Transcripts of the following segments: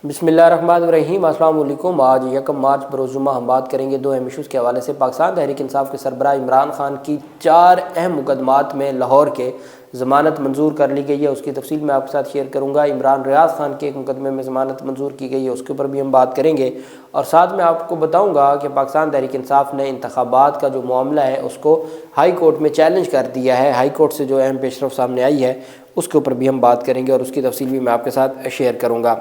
بسم اللہ الرحمن الرحیم۔ السلام علیکم۔ آج 1 مارچ بروز جمعہ ہم بات کریں گے دو اہم ایشوز کے حوالے سے۔ پاکستان تحریک انصاف کے سربراہ عمران خان کی 4 اہم مقدمات میں لاہور کے ضمانت منظور کر لی گئی ہے، اس کی تفصیل میں آپ کے ساتھ شیئر کروں گا۔ عمران ریاض خان کے ایک مقدمے میں ضمانت منظور کی گئی ہے، اس کے اوپر بھی ہم بات کریں گے، اور ساتھ میں آپ کو بتاؤں گا کہ پاکستان تحریک انصاف نے انتخابات کا جو معاملہ ہے اس کو ہائی کورٹ میں چیلنج کر دیا ہے۔ ہائی کورٹ سے جو اہم پیش رفت سامنے آئی ہے اس کے اوپر بھی ہم بات کریں گے، اور اس کی تفصیل بھی میں آپ کے ساتھ شیئر کروں گا۔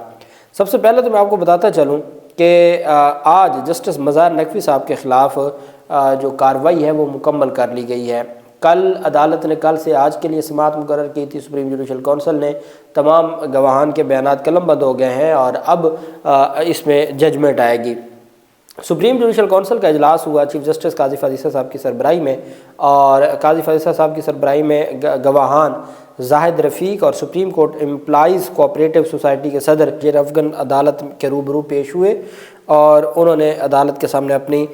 سب سے پہلے تو میں آپ کو بتاتا چلوں کہ آج جسٹس مظاہر نقوی صاحب کے خلاف جو کارروائی ہے وہ مکمل کر لی گئی ہے۔ کل عدالت نے کل سے آج کے لیے سماعت مقرر کی تھی۔ سپریم جوڈیشل کونسل نے تمام گواہان کے بیانات قلم بند ہو گئے ہیں اور اب اس میں ججمنٹ آئے گی۔ سپریم جوڈیشل کونسل کا اجلاس ہوا چیف جسٹس قاضی فاضل عیسیٰ صاحب کی سربراہی میں، اور قاضی فاضل عیسیٰ صاحب کی سربراہی میں گواہان زاہد رفیق اور supreme court employees cooperative society کے صدر جیر افغن عدالت کے روبرو پیش ہوئے، اور انہوں نے عدالت کے سامنے اپنی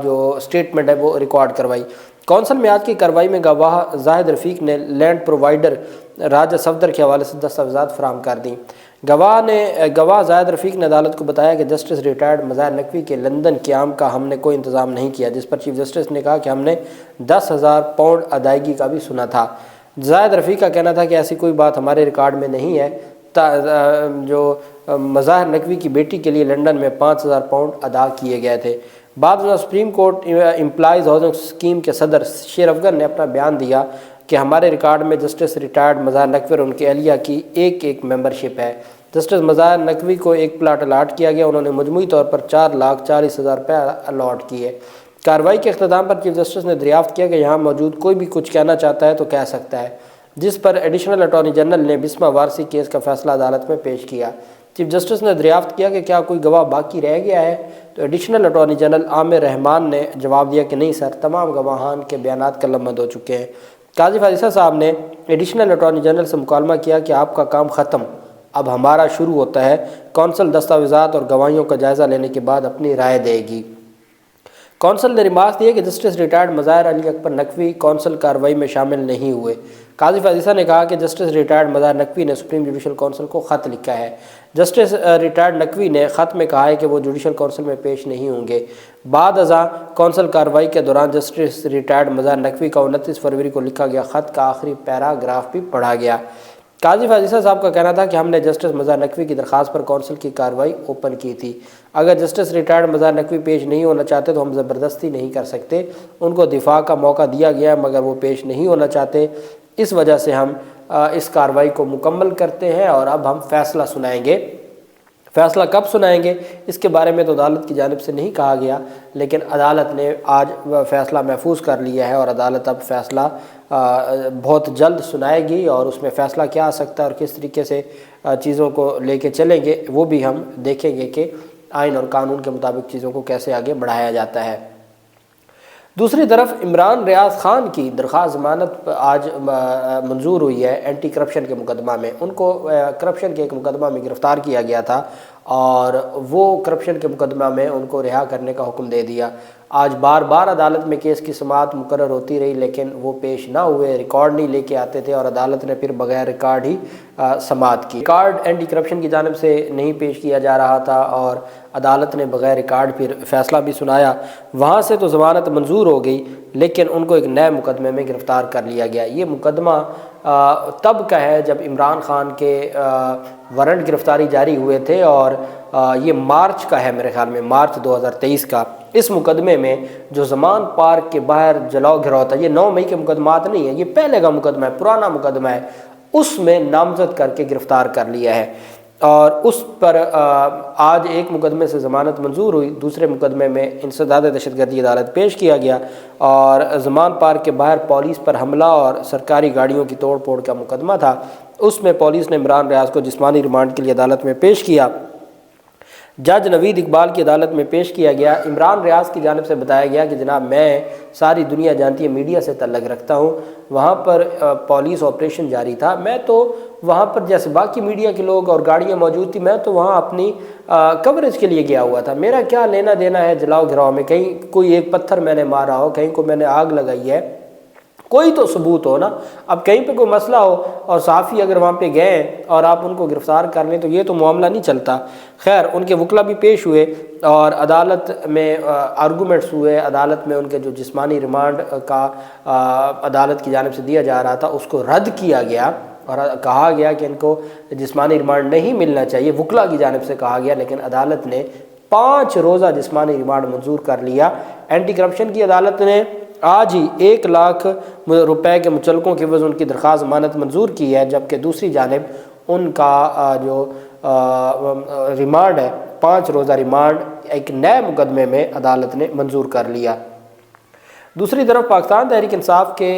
جو سٹیٹمنٹ ہے وہ ریکارڈ کروائی۔ کونسل میں آج کی کارروائی میں گواہ زاہد رفیق نے لینڈ پرووائڈر راجہ صفدر کے حوالے سے دستاویزات فراہم کر دیں۔ گواہ زاہد رفیق نے عدالت کو بتایا کہ جسٹس ریٹائرڈ مظاہر نقوی کے لندن قیام کا ہم نے کوئی انتظام نہیں کیا، جس پر چیف جسٹس نے کہا کہ ہم نے 10,000 پاؤنڈ ادائیگی کا بھی سنا تھا۔ زاہد رفیق کا کہنا تھا کہ ایسی کوئی بات ہمارے ریکارڈ میں نہیں ہے۔ جو مظاہر نقوی کی بیٹی کے لیے لندن میں 5,000 پاؤنڈ ادا کیے گئے تھے۔ بعد میں supreme court employees housing scheme کے صدر شیر افغن نے اپنا بیان دیا کہ ہمارے ریکارڈ میں جسٹس ریٹائرڈ مظاہر نقوی اور ان کے اہلیہ کی ایک ممبرشپ ہے۔ جسٹس مظاہر نقوی کو ایک پلاٹ الاٹ کیا گیا، انہوں نے مجموعی طور پر 4,40,000 روپے الاٹ کیے۔ کارروائی کے اختتام پر چیف جسٹس نے دریافت کیا کہ یہاں موجود کوئی بھی کچھ کہنا چاہتا ہے تو کہہ سکتا ہے، جس پر ایڈیشنل اٹارنی جنرل نے بسمہ وارثی کیس کا فیصلہ عدالت میں پیش کیا۔ چیف جسٹس نے دریافت کیا کہ کیا کوئی گواہ باقی رہ گیا ہے، تو ایڈیشنل اٹارنی جنرل عامر رحمان نے جواب دیا کہ نہیں سر، تمام گواہان کے بیانات قلم بند ہو چکے ہیں۔ قاضی فاضل عیسیٰ صاحب نے ایڈیشنل اٹارنی جنرل سے مکالمہ کیا کہ آپ کا کام ختم، اب ہمارا شروع ہوتا ہے۔ کونسل دستاویزات اور گواہیوں کا جائزہ لینے کے بعد اپنی رائے دے گی۔ کونسل نے ریمارک دیے کہ جسٹس ریٹائرڈ مظاہر علی اکبر نقوی کونسل کارروائی میں شامل نہیں ہوئے۔ قاضی فاضل عیسیٰ نے کہا کہ جسٹس ریٹائرڈ مظاہر نقوی نے سپریم جوڈیشل کونسل کو خط لکھا ہے۔ جسٹس ریٹائرڈ نقوی نے خط میں کہا ہے کہ وہ جوڈیشل کونسل میں پیش نہیں ہوں گے۔ بعد ازاں کونسل کارروائی کے دوران جسٹس ریٹائرڈ مظاہر نقوی کا 29 فروری کو لکھا گیا خط کا آخری پیراگراف بھی پڑھا گیا۔ قاضی فاضل عیسیٰ صاحب کا کہنا تھا کہ ہم نے جسٹس مظاہر نقوی کی درخواست پر کونسل کی کارروائی اوپن کی تھی۔ اگر جسٹس ریٹائرڈ مظاہر نقوی پیش نہیں ہونا چاہتے تو ہم زبردستی نہیں کر سکتے، ان کو دفاع کا موقع دیا گیا ہے مگر وہ پیش نہیں ہونا چاہتے، اس وجہ سے ہم اس کارروائی کو مکمل کرتے ہیں اور اب ہم فیصلہ سنائیں گے۔ فیصلہ کب سنائیں گے اس کے بارے میں تو عدالت کی جانب سے نہیں کہا گیا، لیکن عدالت نے آج فیصلہ محفوظ کر لیا ہے، اور عدالت اب فیصلہ بہت جلد سنائے گی، اور اس میں فیصلہ کیا آ سکتا ہے اور کس طریقے سے چیزوں کو لے کے چلیں گے وہ بھی ہم دیکھیں گے کہ آئین اور قانون کے مطابق چیزوں کو کیسے آگے بڑھایا جاتا ہے۔ دوسری طرف عمران ریاض خان کی درخواست ضمانت آج منظور ہوئی ہے اینٹی کرپشن کے مقدمہ میں۔ ان کو کرپشن کے ایک مقدمہ میں گرفتار کیا گیا تھا، اور وہ کرپشن کے مقدمہ میں ان کو رہا کرنے کا حکم دے دیا۔ آج بار بار عدالت میں کیس کی سماعت مقرر ہوتی رہی، لیکن وہ پیش نہ ہوئے، ریکارڈ نہیں لے کے آتے تھے، اور عدالت نے پھر بغیر ریکارڈ ہی سماعت کی۔ ریکارڈ اینٹی کرپشن کی جانب سے نہیں پیش کیا جا رہا تھا، اور عدالت نے بغیر ریکارڈ پھر فیصلہ بھی سنایا۔ وہاں سے تو ضمانت منظور ہو گئی، لیکن ان کو ایک نئے مقدمے میں گرفتار کر لیا گیا۔ یہ مقدمہ تب کا ہے جب عمران خان کے وارنٹ گرفتاری جاری ہوئے تھے، اور یہ مارچ کا ہے، میرے خیال میں مارچ 2023 کا۔ اس مقدمے میں جو زمان پارک کے باہر جلاؤ گھراؤ تھا، یہ 9 مئی کے مقدمات نہیں ہیں، یہ پہلے کا مقدمہ ہے، پرانا مقدمہ ہے، اس میں نامزد کر کے گرفتار کر لیا ہے، اور اس پر آج ایک مقدمے سے ضمانت منظور ہوئی، دوسرے مقدمے میں انسداد دہشت گردی عدالت پیش کیا گیا، اور زمان پارک کے باہر پولیس پر حملہ اور سرکاری گاڑیوں کی توڑ پھوڑ کا مقدمہ تھا۔ اس میں پولیس نے عمران ریاض کو جسمانی ریمانڈ کے لیے عدالت میں پیش کیا۔ جج نوید اقبال کی عدالت میں پیش کیا گیا۔ عمران ریاض کی جانب سے بتایا گیا کہ جناب میں، ساری دنیا جانتی ہے، میڈیا سے تعلق رکھتا ہوں، وہاں پر پولیس آپریشن جاری تھا، میں تو وہاں پر جیسے باقی میڈیا کے لوگ اور گاڑیاں موجود تھی، میں تو وہاں اپنی کوریج کے لیے گیا ہوا تھا، میرا کیا لینا دینا ہے جلاؤ گھراؤ میں، کہیں کوئی ایک پتھر میں نے مارا ہو، کہیں کو میں نے آگ لگائی ہے، کوئی تو ثبوت ہو نا. اب کہیں پہ کوئی مسئلہ ہو اور صحافی اگر وہاں پہ گئے اور آپ ان کو گرفتار کر لیں تو یہ تو معاملہ نہیں چلتا. خیر ان کے وکلا بھی پیش ہوئے اور عدالت میں آرگومنٹس ہوئے. عدالت میں ان کے جو جسمانی ریمانڈ کا عدالت کی جانب سے دیا جا رہا تھا اس کو رد کیا گیا اور کہا گیا کہ ان کو جسمانی ریمانڈ نہیں ملنا چاہیے، وکلا کی جانب سے کہا گیا. لیکن عدالت نے 5 روزہ جسمانی ریمانڈ منظور کر لیا. اینٹی کرپشن کی عدالت نے آج ہی 1 لاکھ روپے کے مچلقوں کے عوض ان کی درخواست ضمانت منظور کی ہے، جبکہ دوسری جانب ان کا جو ریمانڈ ہے 5 روزہ ریمانڈ ایک نئے مقدمے میں عدالت نے منظور کر لیا. دوسری طرف پاکستان تحریک انصاف کے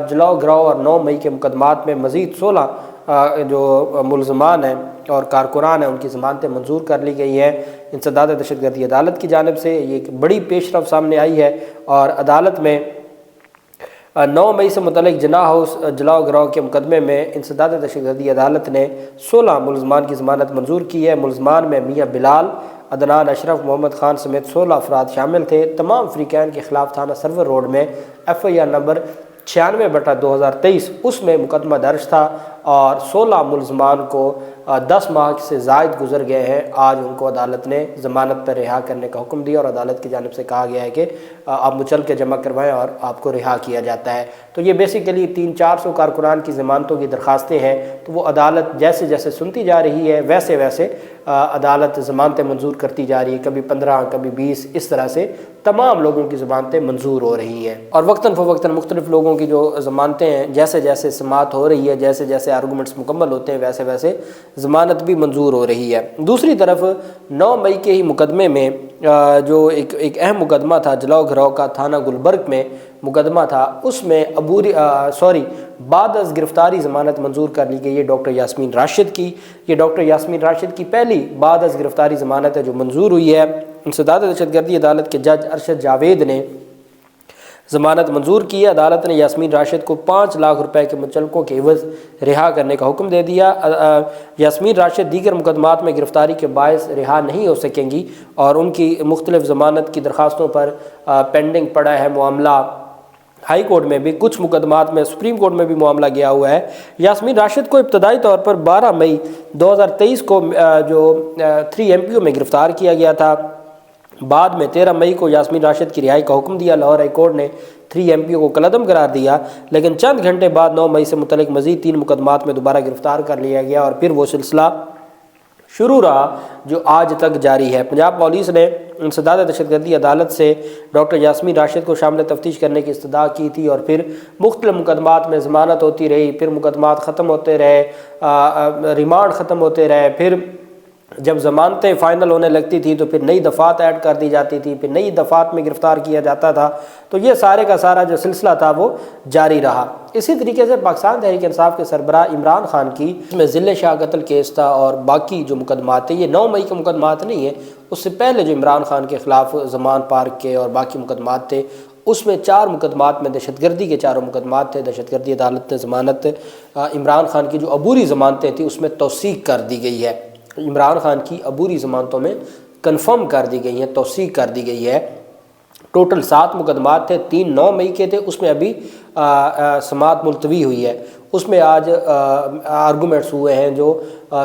جلاؤ گراؤ اور 9 مئی کے مقدمات میں مزید 16 جو ملزمان ہیں اور کارکنان ہیں ان کی ضمانتیں منظور کر لی گئی ہیں انسداد دہشت گردی عدالت کی جانب سے. یہ ایک بڑی پیش رفت سامنے آئی ہے اور عدالت میں 9 مئی سے متعلق جناح ہاؤس جلاؤ گراؤ کے مقدمے میں انسداد دہشت گردی عدالت نے 16 ملزمان کی ضمانت منظور کی ہے. ملزمان میں میاں بلال، عدنان اشرف، محمد خان سمیت 16 افراد شامل تھے. تمام فریقین کے خلاف تھانہ سرور روڈ میں FIR نمبر 96/2023 اس میں مقدمہ درج تھا اور 16 ملزمان کو 10 ماہ سے زائد گزر گئے ہیں. آج ان کو عدالت نے ضمانت پر رہا کرنے کا حکم دیا اور عدالت کی جانب سے کہا گیا ہے کہ آپ مچلقے جمع کروائیں اور آپ کو رہا کیا جاتا ہے. تو یہ بیسیکلی 300-400 کارکنان کی ضمانتوں کی درخواستیں ہیں. تو وہ عدالت جیسے جیسے سنتی جا رہی ہے ویسے ویسے عدالت ضمانتیں منظور کرتی جا رہی ہے. کبھی 15 کبھی 20 اس طرح سے تمام لوگوں کی ضمانتیں منظور ہو رہی ہیں. اور وقتاً فوقتاً مختلف لوگوں کی جو ضمانتیں ہیں جیسے جیسے سماعت ہو رہی ہے، جیسے جیسے آرگومنٹس مکمل ہوتے ہیں ویسے ویسے ضمانت بھی منظور ہو رہی ہے. دوسری طرف 9 مئی کے ہی مقدمے میں جو ایک اہم مقدمہ تھا جلاؤ گھراؤ کا تھانہ گلبرگ میں مقدمہ تھا، اس میں بعد از گرفتاری ضمانت منظور کر لی گئی ہے ڈاکٹر یاسمین راشد کی. یہ ڈاکٹر یاسمین راشد کی پہلی بعد از گرفتاری ضمانت ہے جو منظور ہوئی ہے. انسداد دہشت گردی عدالت کے جج ارشد جاوید نے ضمانت منظور کی ہے. عدالت نے یاسمین راشد کو 5 لاکھ روپے کے مچلقوں کے عوض رہا کرنے کا حکم دے دیا. یاسمین راشد دیگر مقدمات میں گرفتاری کے باعث رہا نہیں ہو سکیں گی اور ان کی مختلف ضمانت کی درخواستوں پر پینڈنگ پڑا ہے معاملہ. ہائی کورٹ میں بھی کچھ مقدمات میں سپریم کورٹ میں بھی معاملہ گیا ہوا ہے. یاسمین راشد کو ابتدائی طور پر 12 مئی 2023 کو جو 3 MPO میں گرفتار کیا گیا تھا. بعد میں 13 مئی کو یاسمین راشد کی رہائی کا حکم دیا. لاہور ہائی کورٹ نے 3 MPO کو کالعدم قرار دیا، لیکن چند گھنٹے بعد 9 مئی سے متعلق مزید 3 مقدمات میں دوبارہ گرفتار کر لیا گیا اور پھر وہ سلسلہ شروع رہا جو آج تک جاری ہے. پنجاب پولیس نے انسداد دہشت گردی عدالت سے ڈاکٹر یاسمین راشد کو شامل تفتیش کرنے کی استدعا کی تھی اور پھر مختلف مقدمات میں ضمانت ہوتی رہی، پھر مقدمات ختم ہوتے رہے، ریمانڈ ختم ہوتے رہے، پھر جب ضمانتیں فائنل ہونے لگتی تھی تو پھر نئی دفعات ایڈ کر دی جاتی تھی، پھر نئی دفعات میں گرفتار کیا جاتا تھا. تو یہ سارے کا سارا جو سلسلہ تھا وہ جاری رہا. اسی طریقے سے پاکستان تحریک انصاف کے سربراہ عمران خان کی اس میں ذل شاہ قتل کیس تھا اور باقی جو مقدمات تھے یہ 9 مئی کے مقدمات نہیں ہیں، اس سے پہلے جو عمران خان کے خلاف زمان پارک کے اور باقی مقدمات تھے اس میں 4 مقدمات میں دہشت گردی کے 4 مقدمات تھے. دہشت گردی عدالت نے ضمانت عمران خان کی جو عبوری ضمانتیں تھیں اس میں توثیق کر دی گئی ہے. عمران خان کی عبوری ضمانتوں میں کنفرم کر دی گئی ہیں، توثیق کر دی گئی ہے. ٹوٹل 7 مقدمات تھے، 3 9 مئی کے تھے، اس میں ابھی سماعت ملتوی ہوئی ہے. اس میں آج آرگومنٹس ہوئے ہیں جو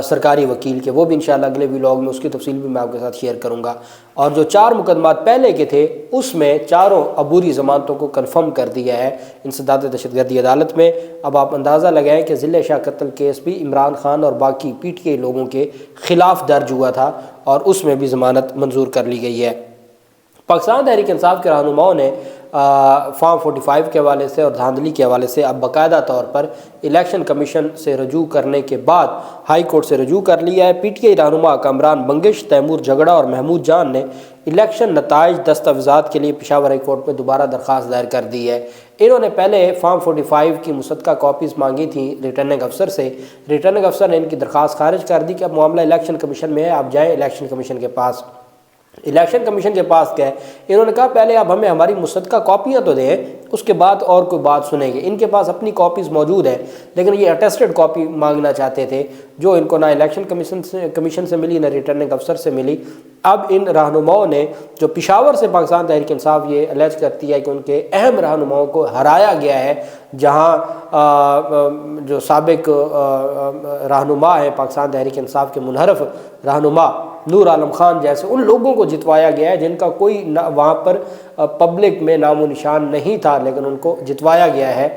سرکاری وکیل کے، وہ بھی انشاءاللہ اگلے ولاگ میں اس کی تفصیل بھی میں آپ کے ساتھ شیئر کروں گا. اور جو 4 مقدمات پہلے کے تھے اس میں چاروں عبوری ضمانتوں کو کنفرم کر دیا ہے انسداد دہشت گردی عدالت میں. اب آپ اندازہ لگائیں کہ ذل شاہ قتل کیس بھی عمران خان اور باقی PTI لوگوں کے خلاف درج ہوا تھا اور اس میں بھی ضمانت منظور کر لی گئی ہے. پاکستان تحریک انصاف کے رہنماؤں نے فارم 45 کے حوالے سے اور دھاندلی کے حوالے سے اب باقاعدہ طور پر الیکشن کمیشن سے رجوع کرنے کے بعد ہائی کورٹ سے رجوع کر لیا ہے. PTI رہنما کامران بنگش، تیمور جھگڑا اور محمود جان نے الیکشن نتائج دستاویزات کے لیے پشاور ہائی کورٹ میں دوبارہ درخواست دائر کر دی ہے. انہوں نے پہلے فارم 45 کی مصدقہ کاپیز مانگی تھیں ریٹرننگ افسر سے. ریٹرننگ افسر نے ان کی درخواست خارج کر دی کہ اب معاملہ الیکشن کمیشن میں ہے، آپ جائیں الیکشن کمیشن کے پاس. الیکشن کمیشن کے پاس گئے، انہوں نے کہا پہلے آپ ہمیں ہماری مصدقہ کاپیاں تو دیں، اس کے بعد اور کوئی بات سنیں گے۔ ان کے پاس اپنی کاپیز موجود ہیں، لیکن یہ اٹیسٹڈ کاپی مانگنا چاہتے تھے، جو ان کو نہ الیکشن کمیشن سے ملی، نہ ریٹرننگ افسر سے ملی۔ اب ان رہنماؤں نے، جو پشاور سے پاکستان تحریک انصاف یہ الیج کرتی ہے کہ ان کے اہم رہنماؤں کو ہرایا گیا ہے، جہاں جو سابق رہنما ہے پاکستان تحریک انصاف کے منحرف رہنما نور عالم خان جیسے ان لوگوں کو جتوایا گیا ہے جن کا کوئی وہاں پر پبلک میں نام و نشان نہیں تھا، لیکن ان کو جتوایا گیا ہے۔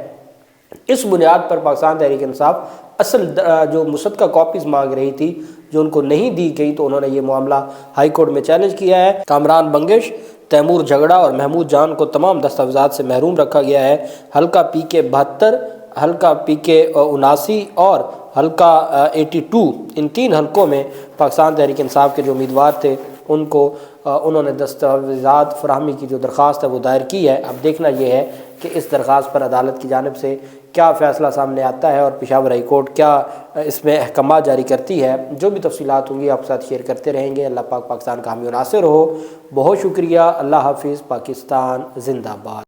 اس بنیاد پر پاکستان تحریک انصاف اصل جو مصدقہ کاپیز مانگ رہی تھی جو ان کو نہیں دی گئی، تو انہوں نے یہ معاملہ ہائی کورٹ میں چیلنج کیا ہے۔ کامران بنگش، تیمور جھگڑا اور محمود جان کو تمام دستاویزات سے محروم رکھا گیا ہے۔ حلقہ پی کے 72، حلقہ پی کے 79 اور حلقہ 82، ان 3 حلقوں میں پاکستان تحریک انصاف کے جو امیدوار تھے ان کو انہوں نے دستاویزات فراہمی کی جو درخواست ہے وہ دائر کی ہے۔ اب دیکھنا یہ ہے کہ اس درخواست پر عدالت کی جانب سے کیا فیصلہ سامنے آتا ہے اور پشاور ہائی کورٹ کیا اس میں احکامات جاری کرتی ہے۔ جو بھی تفصیلات ہوں گی آپ کے ساتھ شیئر کرتے رہیں گے۔ اللہ پاک پاکستان کا حامی و ناصر ہو۔ بہت شکریہ۔ اللہ حافظ۔ پاکستان زندہ باد۔